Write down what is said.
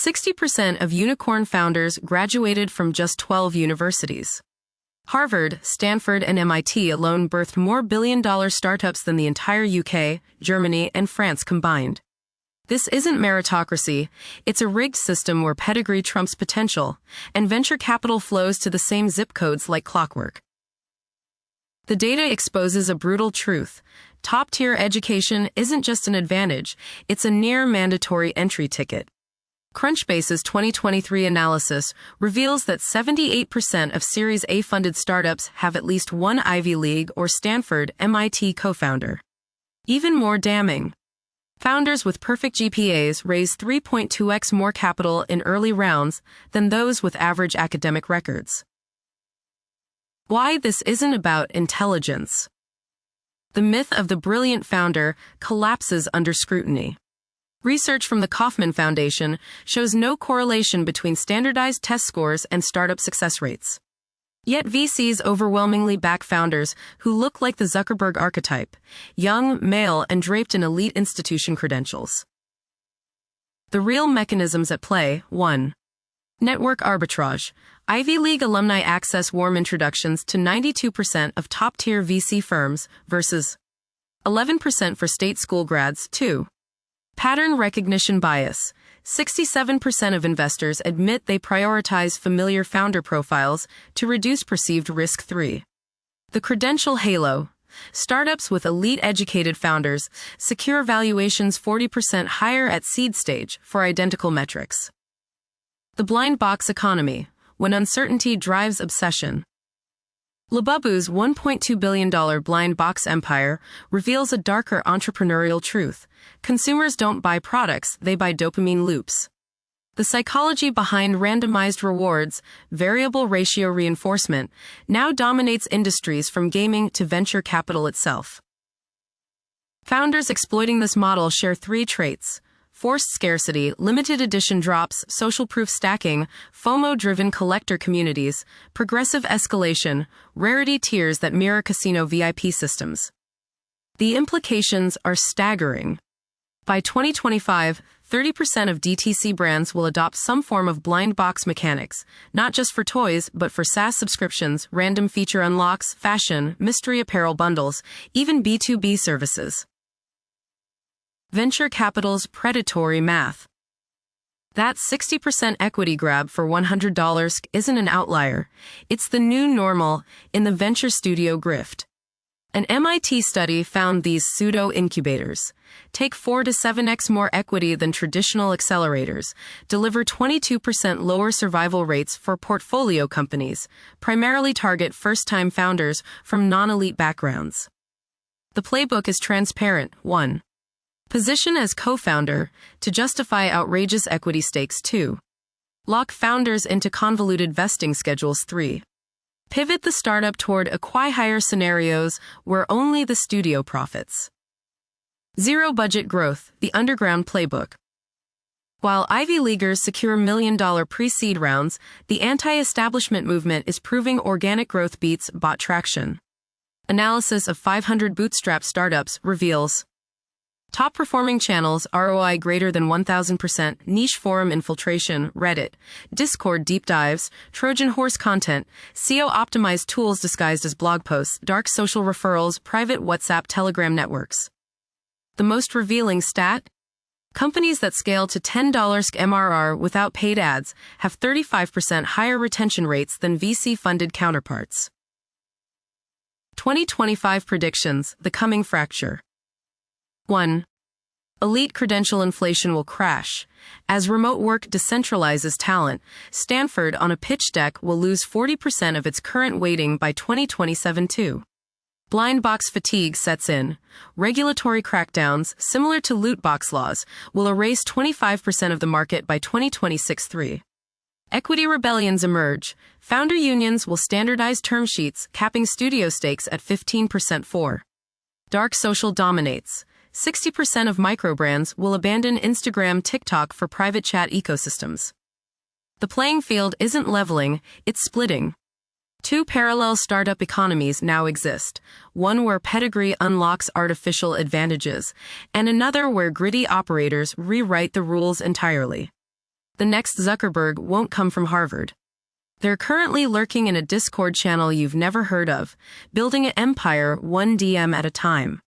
60% of unicorn founders graduated from just 12 universities. Harvard, Stanford, and MIT alone birthed more billion-dollar startups than the entire UK, Germany, and France combined. This isn't meritocracy, it's a rigged system where pedigree trumps potential, and venture capital flows to the same zip codes like clockwork. The data exposes a brutal truth. Top-tier education isn't just an advantage, it's a near-mandatory entry ticket. Crunchbase's 2023 analysis reveals that 78% of Series A-funded startups have at least one Ivy League or Stanford MIT co-founder. Even more damning, founders with perfect GPAs raise 3.2x more capital in early rounds than those with average academic records. Why this isn't about intelligence. The myth of the brilliant founder collapses under scrutiny. Research from the Kauffman Foundation shows no correlation between standardized test scores and startup success rates. Yet VCs overwhelmingly back founders who look like the Zuckerberg archetype, young, male, and draped in elite institution credentials. The real mechanisms at play: 1. Network arbitrage. Ivy League alumni access warm introductions to 92% of top-tier VC firms versus 11% for state school grads. 2. Pattern recognition bias. 67% of investors admit they prioritize familiar founder profiles to reduce perceived risk. 3. The credential halo. Startups with elite educated founders secure valuations 40% higher at seed stage for identical metrics. The blind box economy, when uncertainty drives obsession. Labubu's $1.2 billion blind box empire reveals a darker entrepreneurial truth. Consumers don't buy products, they buy dopamine loops. The psychology behind randomized rewards, variable ratio reinforcement, now dominates industries from gaming to venture capital itself. Founders exploiting this model share 3 traits: forced scarcity, limited edition drops, social proof stacking, FOMO-driven collector communities, progressive escalation, rarity tiers that mirror casino VIP systems. The implications are staggering. By 2025, 30% of DTC brands will adopt some form of blind box mechanics, not just for toys, but for SaaS subscriptions, random feature unlocks, fashion, mystery apparel bundles, even B2B services. Venture capital's predatory math. That 60% equity grab for $100 isn't an outlier. It's the new normal in the venture studio grift. An MIT study found these pseudo-incubators take 4 to 7x more equity than traditional accelerators, deliver 22% lower survival rates for portfolio companies, primarily target first-time founders from non-elite backgrounds. The playbook is transparent. 1. Position as co-founder to justify outrageous equity stakes. 2. Lock founders into convoluted vesting schedules. 3. Pivot the startup toward acqui-hire scenarios where only the studio profits. Zero budget growth, the underground playbook. While Ivy Leaguers secure million-dollar pre-seed rounds, the anti-establishment movement is proving organic growth beats bot traction. Analysis of 500 bootstrapped startups reveals top-performing channels, ROI greater than 1,000%, niche forum infiltration, Reddit, Discord deep dives, Trojan horse content, SEO-optimized tools disguised as blog posts, dark social referrals, private WhatsApp Telegram networks. The most revealing stat? Companies that scale to $10 MRR without paid ads have 35% higher retention rates than VC-funded counterparts. 2025 predictions, the coming fracture. 1. Elite credential inflation will crash. As remote work decentralizes talent, Stanford on a pitch deck will lose 40% of its current weighting by 2027. 2. Blind box fatigue sets in. Regulatory crackdowns, similar to loot box laws, will erase 25% of the market by 2026. 3. Equity rebellions emerge. Founder unions will standardize term sheets, capping studio stakes at 15%. 4. Dark social dominates. 60% of microbrands will abandon Instagram, TikTok for private chat ecosystems. The playing field isn't leveling, it's splitting. 2 parallel startup economies now exist, one where pedigree unlocks artificial advantages, and another where gritty operators rewrite the rules entirely. The next Zuckerberg won't come from Harvard. They're currently lurking in a Discord channel you've never heard of, building an empire one DM at a time.